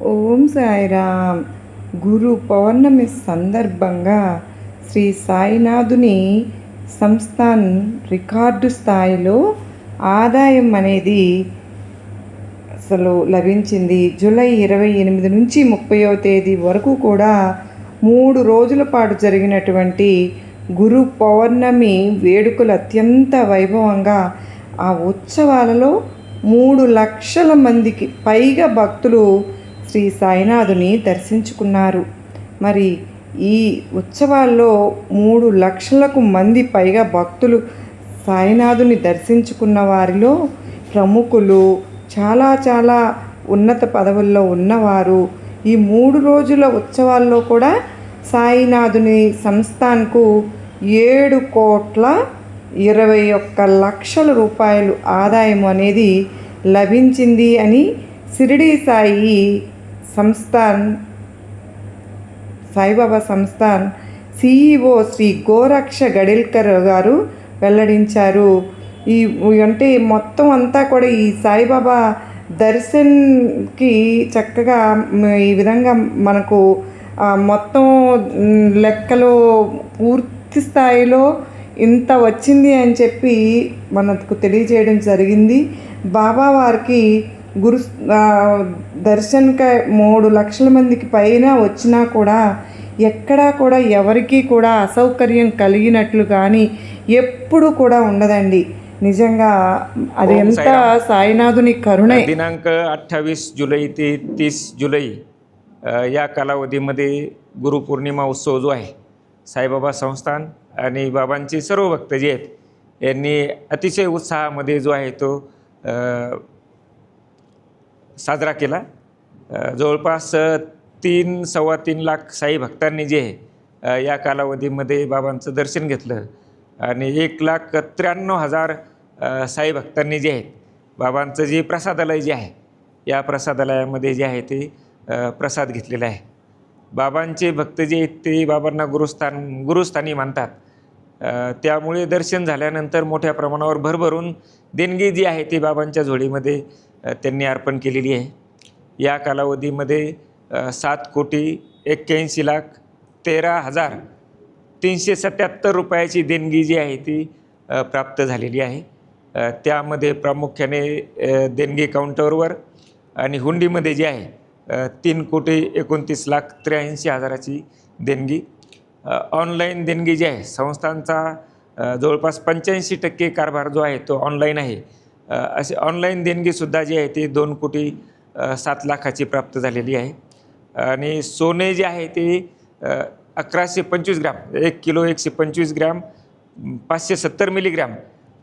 ఓం సాయిరామ్. గురు పౌర్ణమి సందర్భంగా శ్రీ సాయినాథుని సంస్థాన్ రికార్డు స్థాయిలో ఆదాయం అనేది అసలు లభించింది. జూలై 28 నుంచి 30వ తేదీ వరకు కూడా 3 రోజుల పాటు జరిగినటువంటి గురు పౌర్ణమి వేడుకలు అత్యంత వైభవంగా ఆ ఉత్సవాలలో 3 లక్షల మందికి పైగా భక్తులు శ్రీ సాయినాథుని దర్శించుకున్నారు. మరి ఈ ఉత్సవాల్లో 3 లక్షలకు మంది పైగా భక్తులు సాయినాథుని దర్శించుకున్న వారిలో ప్రముఖులు, చాలా ఉన్నత పదవుల్లో ఉన్నవారు ఈ 3 రోజుల ఉత్సవాల్లో కూడా సాయినాథుని సంస్థాన్కు 7,21,00,000 రూపాయలు ఆదాయం అనేది లభించింది అని షిరిడీ సాయిబాబా సంస్థాన్ సిఈఓ శ్రీ గోరక్ష గడేల్కర్ గారు వెల్లడించారు. అంటే మొత్తం అంతా కూడా ఈ సాయిబాబా దర్శన్కి చక్కగా ఈ విధంగా మనకు మొత్తం లెక్కలు పూర్తి స్థాయిలో ఇంత వచ్చింది అని చెప్పి మనకు తెలియజేయడం జరిగింది. బాబా వారికి గురు దర్శన్కి 3 లక్షల మందికి పైన వచ్చినా కూడా ఎక్కడా కూడా ఎవరికీ కూడా అసౌకర్యం కలిగినట్లు కానీ ఎప్పుడు కూడా ఉండదండి. నిజంగా అది ఎంత साईनाथुनी करुणे. दिनांक 28 जुलै ते 30 जुलै या कालावधीमध्ये गुरुपौर्णिमा उत्सव जो आहे साईबाबा संस्थान आणि बाबांचे सर्व भक्त जे आहेत यांनी अतिशय उत्साहामध्ये जो आहे तो साजरा केला. जवळपास 3-3.25 लाख साई भक्तांनी जे आहे या कालावधीमध्ये बाबांचं दर्शन घेतलं आणि 1,93,000 साई भक्तांनी जे आहेत बाबांचं जे प्रसादालय जे आहे या प्रसादालयामध्ये जे आहे ते प्रसाद घेतलेला आहे. बाबांचे भक्त जे आहेत ते बाबांना गुरुस्थानी मानतात. त्यामुळे दर्शन झाल्यानंतर मोठ्या प्रमाणावर भरभरून देणगी जी आहे ती बाबांच्या झोळीमध्ये त्यांनी अर्पण केलेली आहे. या कालावधीमध्ये 7,81,13,377 रुपयाची देणगी जी आहे ती प्राप्त झालेली आहे. त्यामध्ये प्रामुख्याने देणगी काउंटरवर आणि हुंडीमध्ये जे आहे 3,29,83,000ची देणगी. ऑनलाईन देणगी जी आहे संस्थांचा जवळपास 85% कारभार जो आहे तो ऑनलाईन आहे. असे ऑनलाईन देणगीसुद्धा जी आहे ती 2,07,00,000ची प्राप्त झालेली आहे. आणि सोने जे आहे ते 1125 ग्रॅम 1 किलो 125 ग्रॅम 570 मिलीग्रॅम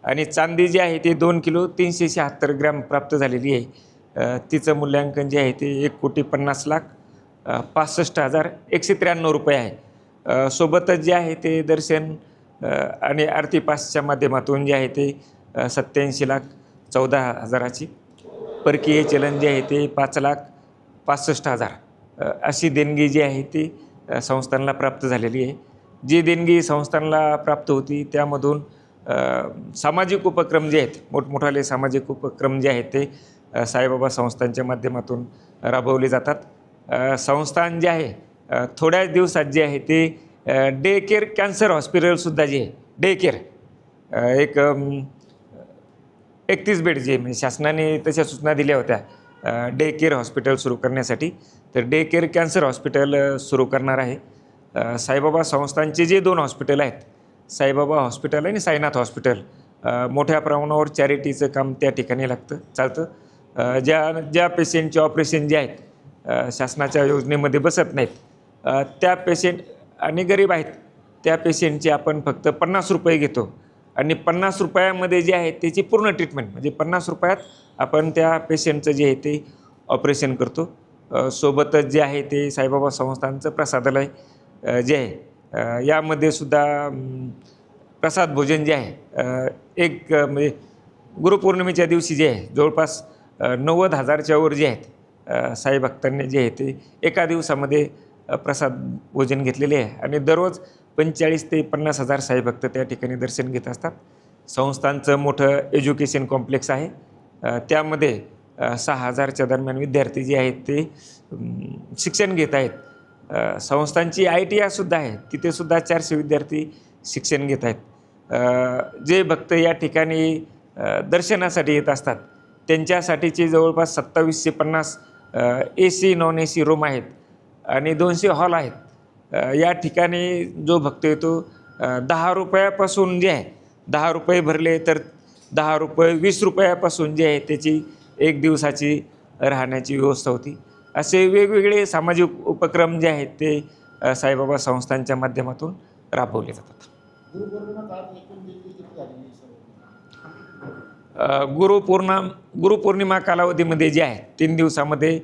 आणि चांदी जी आहे ते 2 किलो 376 ग्रॅम प्राप्त झालेली आहे. तिचं मूल्यांकन जे आहे ते 1,50,65,193 रुपये आहे. सोबतच जे आहे ते दर्शन आणि आरती पासच्या माध्यमातून जे आहे ते 87,14,000ची परकीय चलन जे आहे ते 5,65,000 अशी देणगी जी आहे ती संस्थांना प्राप्त झालेली आहे. जी देणगी संस्थांना प्राप्त होती त्यामधून सामाजिक उपक्रम जे आहेत मोठमोठाले सामाजिक उपक्रम जे आहेत ते साईबाबा संस्थांच्या माध्यमातून राबवले जातात. संस्थान जे आहे थोड्याच दिवसात जे आहे ते डे केअर कॅन्सर हॉस्पिटलसुद्धा जे आहे डे केअर एक 31 बेड जे म्हणजे शासनाने तशा सूचना दिल्या होत्या डे केअर हॉस्पिटल सुरू करण्यासाठी. तर डे केअर कॅन्सर हॉस्पिटल सुरू करणार आहे. साईबाबा संस्थांचे जे 2 हॉस्पिटल आहेत साईबाबा हॉस्पिटल आणि साईनाथ हॉस्पिटल मोठ्या प्रमाणावर चॅरिटीचं काम त्या ठिकाणी चालतं. ज्या पेशंटचे ऑपरेशन जे आहेत शासनाच्या योजनेमध्ये बसत नाहीत त्या पेशंट आणि गरीब आहेत त्या पेशंटचे आपण फक्त 50 रुपये घेतो आणि 50 रुपयामध्ये जे आहे त्याची पूर्ण ट्रीटमेंट म्हणजे 50 रुपयात आपण त्या पेशंटचं जे आहे ते ऑपरेशन करतो. सोबतच जे आहे ते साईबाबा संस्थांचं प्रसादालय जे आहे यामध्ये सुद्धा प्रसाद भोजन जे आहे म्हणजे गुरुपौर्णिमेच्या दिवशी जे आहे जवळपास 90,000च्या वर जे आहेत साई भक्तांनी जे आहे ते एका दिवसामध्ये प्रसाद भोजन घेतलेले आहे आणि दररोज 45,000 ते 50,000 साई भक्त त्या ठिकाणी दर्शन घेत असतात. संस्थांचं मोठं एज्युकेशन कॉम्प्लेक्स आहे. त्यामध्ये 6,000च्या दरम्यान विद्यार्थी जे आहेत ते शिक्षण घेत आहेत. संस्थांची ITIसुद्धा आहे, तिथेसुद्धा 400 विद्यार्थी शिक्षण घेत आहेत. जे भक्त या ठिकाणी दर्शनासाठी येत असतात त्यांच्यासाठीचे जवळपास 2750 AC नॉन AC रूम आहेत आणि 200 हॉल आहेत. या ठिकाणी जो भक्त येतो 10 रुपयापासून जे आहे, 10 रुपये भरले तर 10 रुपये 20 रुपयापासून जे आहे त्याची एक दिवसाची राहण्याची व्यवस्था होती. असे वेगवेगळे सामाजिक उपक्रम जे आहेत ते साईबाबा संस्थांच्या माध्यमातून राबवले जातात. गुरुपौर्णिमा कालावधीमध्ये जे आहे 3 दिवसामध्ये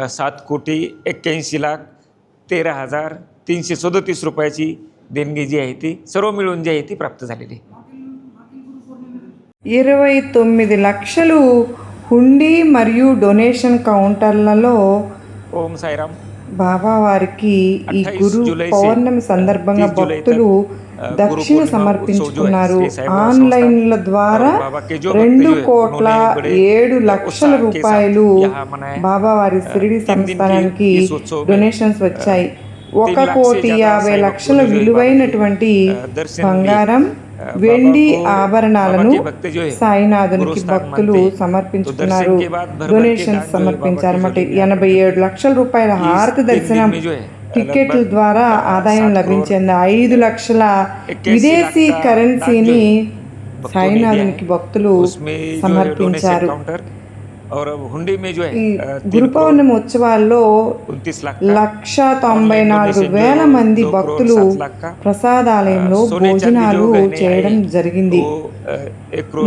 7,81,13,337 रुपयाची देणगी जी आहे ती सर्व मिळून जी आहे ती प्राप्त झालेली. 29 లక్షలు హుండీ మరియు డొనేషన్ కౌంటర్లలో ఓం సాయిరామ్. బాబా వారికి ఈ గురు పౌర్ణమి సందర్భంగా భక్తులు దక్షిణ సమర్పించుకున్నారు. ఆన్లైన్ల ద్వారా 2,07,00,000 రూపాయలు బాబా వారి షిరిడి సంస్థానానికి డొనేషన్స్ వచ్చాయి. 1,50,00,000 విలువైనటువంటి బంగారం, వెండి ఆభరణాలను సాయినాథునికి భక్తులు సమర్పించుకున్నారు. డొనేషన్స్ సమర్పించారు. 87 లక్షల రూపాయల హారతి దర్శనం టికెట్ల ద్వారా ఆదాయం లభించింది. 5 లక్షల విదేశీ కరెన్సీని సాయినాథునికి భక్తులు సమర్పించారు. ఈ గురు పౌర్ణమి ఉత్సవాల్లో 1,94,000 మంది భక్తులు ప్రసాదాలయంలో భోజనాలు చేయడం జరిగింది.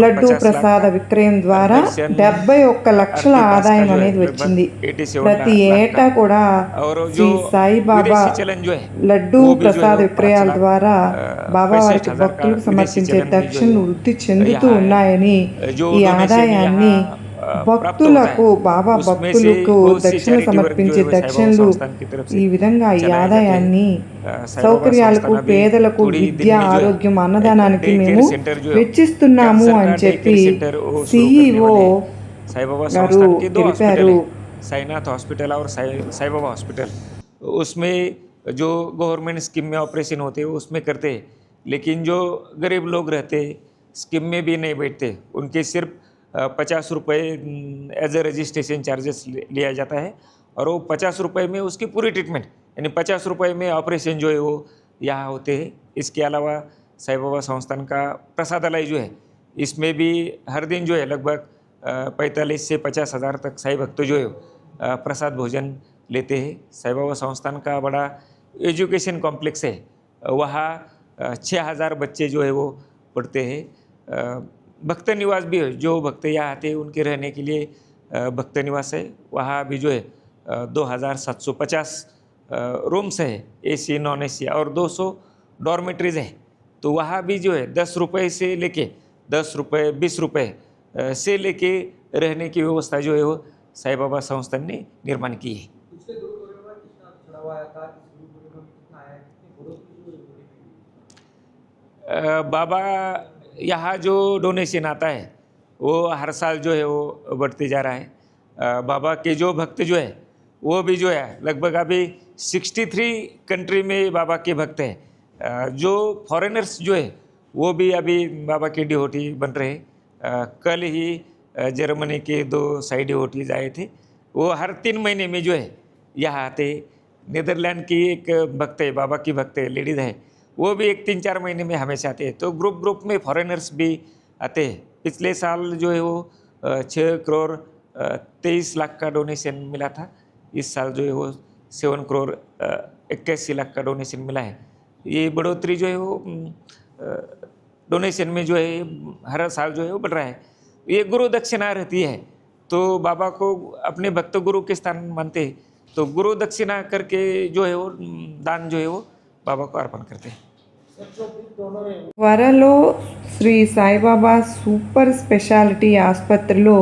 లడ్డూ ప్రసాద విక్రయం ద్వారా 71 లక్షల ఆదాయం అనేది వచ్చింది. ప్రతి ఏటా కూడా శ్రీ సాయిబాబా లడ్డూ ప్రసాద విక్రయాల ద్వారా బాబా వారికి భక్తులకు సమర్పించే దక్షిణలు వృద్ధి చెందుతూ ఉన్నాయని, ఈ ఆదాయాన్ని భక్తులకు బాబా భక్తులకు దక్షిణ సమర్పించే దక్షిణలు ఈ విధంగా ఈ ఆదాయాన్ని సౌకర్యాలకు, పేదలకు, విద్య, ఆరోగ్యం, అన్నదానానికి మేము వెచ్చిస్తున్నాము అని చెప్పి CEO గారు తెలిపారు. साईनाथ हॉस्पिटल और साईबाबा हॉस्पिटल उसमें जो गवर्नमेंट स्कीम में ऑपरेशन होते हैं उसमें करते हैं, लेकिन जो गरीब लोग रहते स्कीम में भी नहीं बैठते उनके सिर्फ 50 रुपये एज ए रजिस्ट्रेशन चार्जेस लिया जाता है और वो 50 रुपये में उसकी पूरी ट्रीटमेंट यानी 50 रुपये में ऑपरेशन जो है वो यहाँ होते हैं. इसके अलावा साईबाबा संस्थान का प्रसादालय जो है इसमें भी हर दिन जो है लगभग 45 से 50 हज़ार तक साई भक्त जो है प्रसाद भोजन लेते हैं. साईबाबा संस्थान का बड़ा एजुकेशन कॉम्प्लेक्स है, वहाँ 6,000 बच्चे जो है वो पढ़ते हैं. भक्त निवास भी है, जो भक्त यहाँ आते हैं उनके रहने के लिए भक्त निवास है. वहाँ भी जो है 2,750 रूम्स है, AC नॉन AC और 200 डॉर्मेटरीज है. तो वहाँ भी जो है 10 रुपये से लेके 10 रुपये 20 रुपये से लेके रहने की व्यवस्था जो है वो साईबाबा संस्थान ने निर्माण की है. बाबा यहाँ जो डोनेशन आता है वो हर साल जो है वो बढ़ते जा रहा है. बाबा के जो भक्त जो है वो भी जो है लगभग अभी 63 कंट्री में बाबा के भक्त हैं. जो फॉरेनर्स जो है वो भी अभी बाबा के डिवोटी बन रहे हैं. कल ही जर्मनी के 2 साई डिवोटीज आए थे, वो हर 3 महीने में जो है यहाँ आते. नीदरलैंड की एक भक्त है, बाबा की भक्त है, लेडीज़ है, वो भी 1-3-4 महीने में हमेशा आते हैं. तो ग्रुप में फॉरेनर्स भी आते हैं. पिछले साल जो है वो 6,23,00,000 का डोनेशन मिला था. इस साल जो है वो 7,81,00,000 का डोनेशन मिला है. ये बढ़ोतरी जो है वो डोनेशन में जो है हर साल जो है वो बढ़ रहा है. ये गुरु दक्षिणा रहती है, तो बाबा को अपने भक्त गुरु के स्थान मानते हैं, तो गुरु दक्षिणा करके जो है वो दान जो है वो बाबा को अर्पण करते हैं. త్వరలో శ్రీ సాయిబాబా సూపర్ స్పెషాలిటీ ఆసుపత్రిలో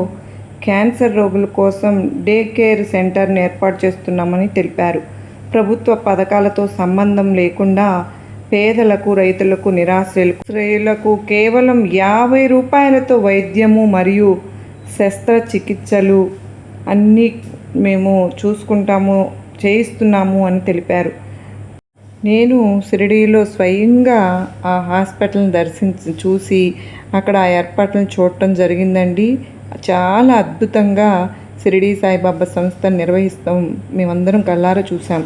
క్యాన్సర్ రోగుల కోసం డే కేర్ సెంటర్ను ఏర్పాటు చేస్తున్నామని తెలిపారు. ప్రభుత్వ పథకాలతో సంబంధం లేకుండా పేదలకు, రైతులకు, నిరాశ్రయులకు కేవలం 50 రూపాయలతో వైద్యము మరియు శస్త్రచికిత్సలు అన్నీ మేము చూసుకుంటాము, చేయిస్తున్నాము అని తెలిపారు. నేను షిరిడీలో స్వయంగా ఆ హాస్పిటల్ని చూసి అక్కడ ఆ ఏర్పాట్లను చూడటం జరిగిందండి. చాలా అద్భుతంగా షిరిడీ సాయిబాబా సంస్థ నిర్వహిస్తాం మేమందరం కళ్ళారా చూసాం.